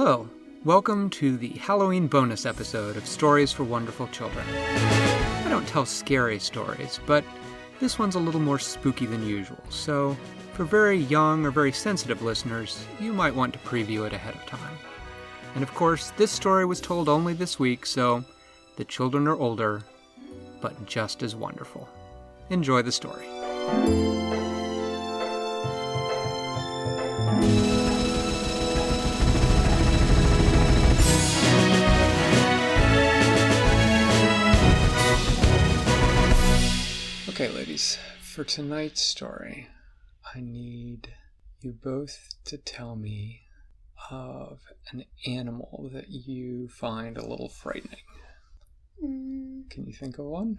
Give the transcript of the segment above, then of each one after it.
Hello, welcome to the Halloween bonus episode of Stories for Wonderful Children. I don't tell scary stories, but this one's a little more spooky than usual, so for very young or very sensitive listeners, you might want to preview it ahead of time. And of course, this story was told only this week, so the children are older, but just as wonderful. Enjoy the story. Okay, ladies, for tonight's story, I need you both to tell me of an animal that you find a little frightening. Can you think of one?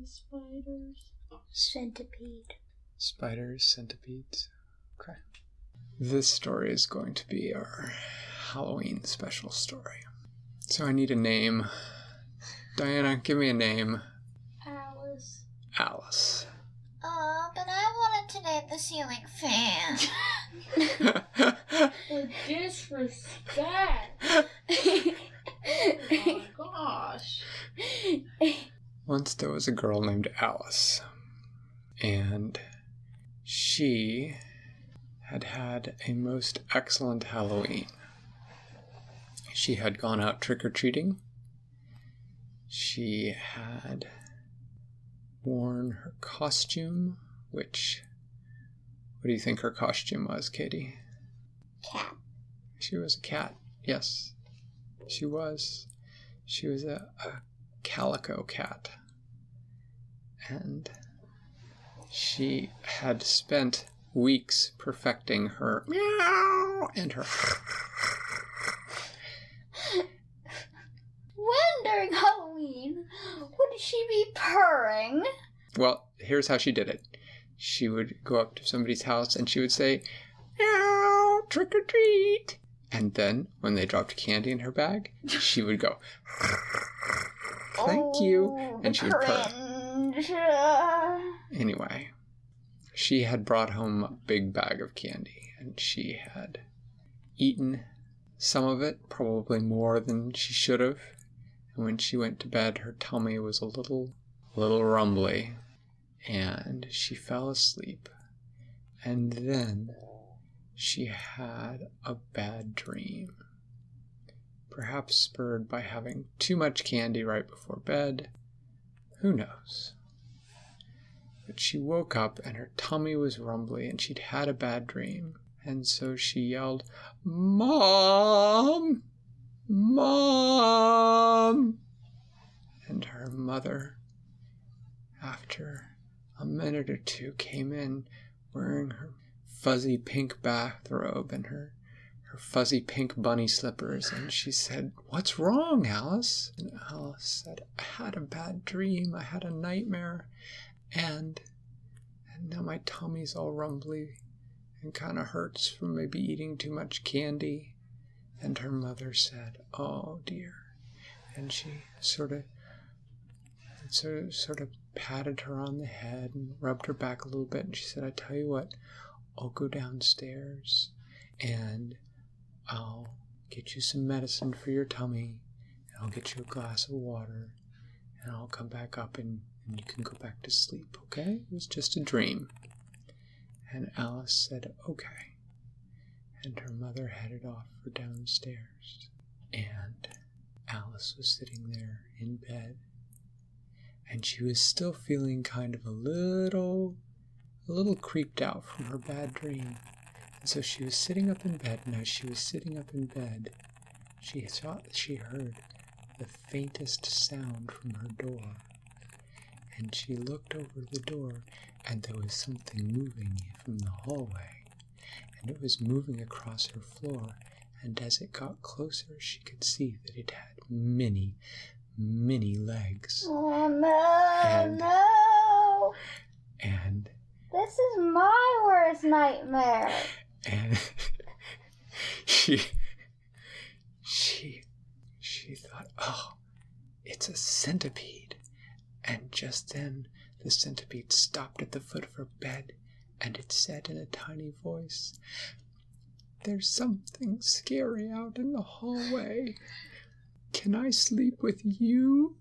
Spiders. Centipede. Spiders, centipedes. Okay. This story is going to be our Halloween special story. So I need a name. Diana, give me a name. Alice. Alice. But I wanted to name the ceiling fan. The disrespect. Oh my gosh. Once there was a girl named Alice, and she had had a most excellent Halloween. She had gone out trick-or-treating. She had worn her costume, what do you think her costume was, Katie? Cat. She was a cat, yes. She was a calico cat. And she had spent weeks perfecting her meow and her When during Halloween would she be purring? Well, here's how she did it. She would go up to somebody's house and she would say, meow, trick or treat. And then, when they dropped candy in her bag, she would go, thank you. And she would purr. Anyway, she had brought home a big bag of candy, and she had eaten some of it, probably more than she should have. And when she went to bed, her tummy was a little rumbly, and she fell asleep. And then she had a bad dream, perhaps spurred by having too much candy right before bed. Who knows? But she woke up and her tummy was rumbly and she'd had a bad dream. And so she yelled, "Mom! Mom!" And her mother, after a minute or two, came in wearing her fuzzy pink bathrobe and her fuzzy pink bunny slippers, and she said, "What's wrong, Alice?" And Alice said, "I had a bad dream. I had a nightmare, and now my tummy's all rumbly and kind of hurts from maybe eating too much candy." And her mother said, "Oh dear," and she sort of patted her on the head and rubbed her back a little bit, and she said, "I tell you what, I'll go downstairs and I'll get you some medicine for your tummy, and I'll get you a glass of water, and I'll come back up and you can go back to sleep, okay? It was just a dream." And Alice said, "Okay." And her mother headed off for downstairs. And Alice was sitting there in bed, and she was still feeling kind of a little creeped out from her bad dream. And so she was sitting up in bed, and as she was sitting up in bed, she thought that she heard the faintest sound from her door. And she looked over the door, and there was something moving from the hallway. And it was moving across her floor, and as it got closer, she could see that it had many, many legs. Oh no! And This is my worst nightmare. And she thought, "Oh, it's a centipede." And just then the centipede stopped at the foot of her bed, and it said in a tiny voice, there's something scary out in the hallway. Can I sleep with you?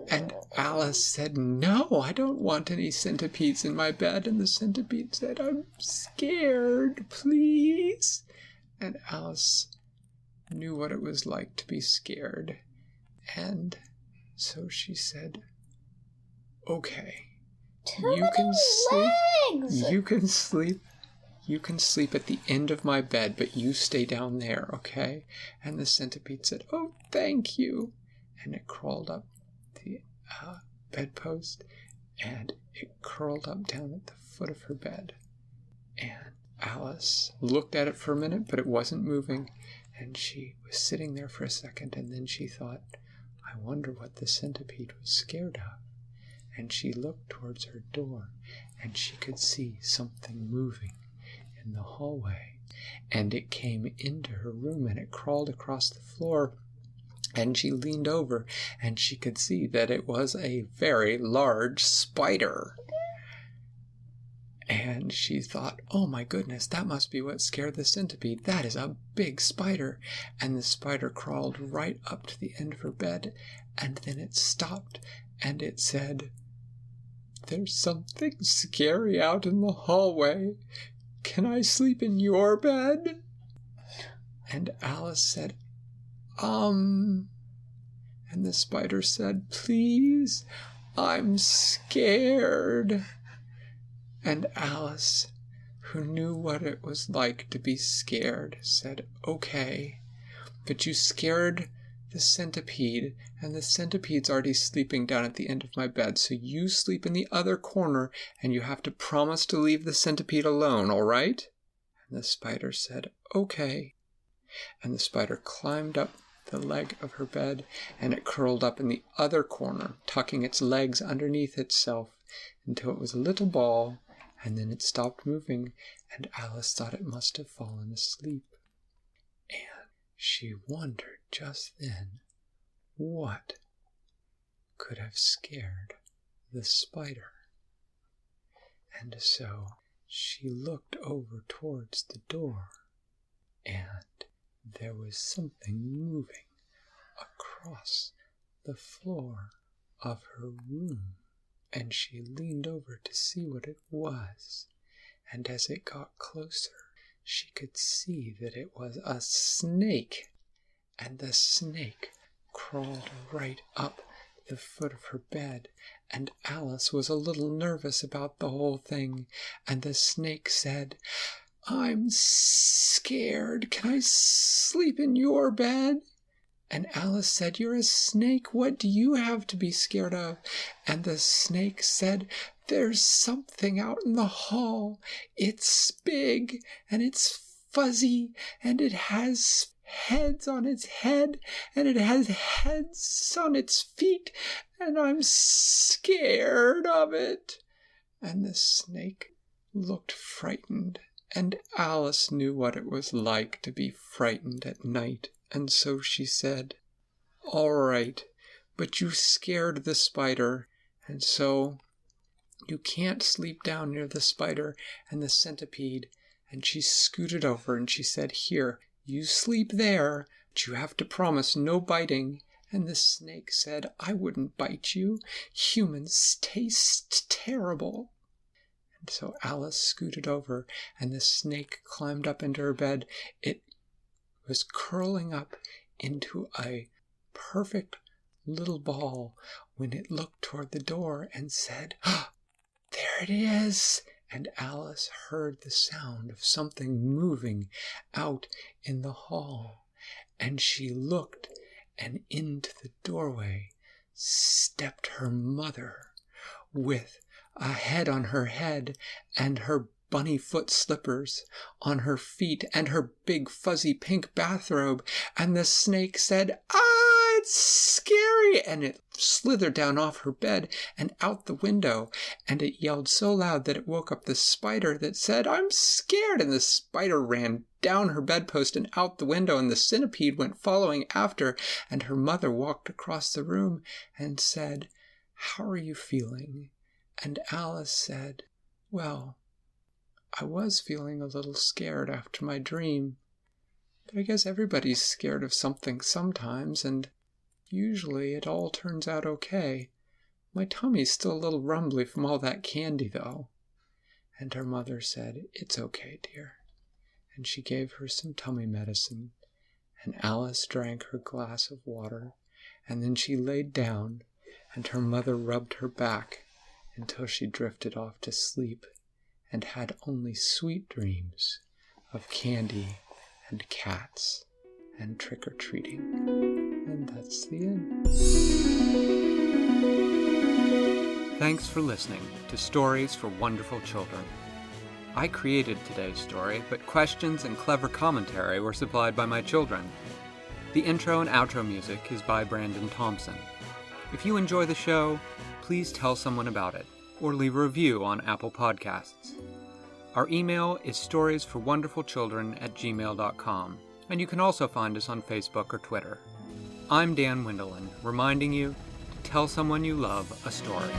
And Alice said, no, I don't want any centipedes in my bed. And the centipede said, I'm scared, please. And Alice knew what it was like to be scared. And so she said, okay, you can sleep. You can sleep at the end of my bed, but you stay down there, okay? And the centipede said, oh, thank you. And it crawled up the bedpost, and it curled up down at the foot of her bed. And Alice looked at it for a minute, but it wasn't moving. And she was sitting there for a second, and then she thought, I wonder what the centipede was scared of. And she looked towards her door, and she could see something moving in the hallway. And it came into her room, and it crawled across the floor. And she leaned over, and she could see that it was a very large spider. And she thought, oh my goodness, that must be what scared the centipede. That is a big spider. And the spider crawled right up to the end of her bed, and then it stopped, and it said, there's something scary out in the hallway. Can I sleep in your bed? And Alice said, And the spider said, please, I'm scared. And Alice, who knew what it was like to be scared, said, okay, but you scared the centipede, and the centipede's already sleeping down at the end of my bed, so you sleep in the other corner, and you have to promise to leave the centipede alone, all right? And the spider said, okay. And the spider climbed up the leg of her bed, and it curled up in the other corner, tucking its legs underneath itself until it was a little ball, and then it stopped moving, and Alice thought it must have fallen asleep. And she wondered just then what could have scared the spider. And so she looked over towards the door, and there was something moving across the floor of her room, and she leaned over to see what it was. And as it got closer, she could see that it was a snake, and the snake crawled right up the foot of her bed, and Alice was a little nervous about the whole thing, and the snake said, I'm scared. Can I sleep in your bed? And Alice said, you're a snake. What do you have to be scared of? And the snake said, there's something out in the hall. It's big, and it's fuzzy, and it has heads on its head, and it has heads on its feet, and I'm scared of it. And the snake looked frightened, and Alice knew what it was like to be frightened at night, and so she said, all right, but you scared the spider, and so you can't sleep down near the spider and the centipede. And she scooted over and she said, here, you sleep there, but you have to promise no biting. And the snake said, I wouldn't bite you. Humans taste terrible. And so Alice scooted over, and the snake climbed up into her bed. It was curling up into a perfect little ball when it looked toward the door and said, there it is. And Alice heard the sound of something moving out in the hall. And she looked, and into the doorway stepped her mother with a head on her head and her bunny foot slippers on her feet and her big fuzzy pink bathrobe. And the snake said, it's scary, and it slithered down off her bed and out the window, and it yelled so loud that it woke up the spider that said, I'm scared, and the spider ran down her bedpost and out the window, and the centipede went following after, and her mother walked across the room and said, how are you feeling? And Alice said, well, I was feeling a little scared after my dream, But I guess everybody's scared of something sometimes, and usually it all turns out okay. My tummy's still a little rumbly from all that candy, though." And her mother said, "It's okay, dear." And she gave her some tummy medicine, and Alice drank her glass of water, and then she laid down, and her mother rubbed her back until she drifted off to sleep and had only sweet dreams of candy and cats and trick-or-treating. And that's the end. Thanks for listening to Stories for Wonderful Children. I created today's story, but questions and clever commentary were supplied by my children. The intro and outro music is by Brandon Thompson. If you enjoy the show, please tell someone about it, or leave a review on Apple Podcasts. Our email is storiesforwonderfulchildren@gmail.com, and you can also find us on Facebook or Twitter. I'm Dan Wendelin, reminding you to tell someone you love a story.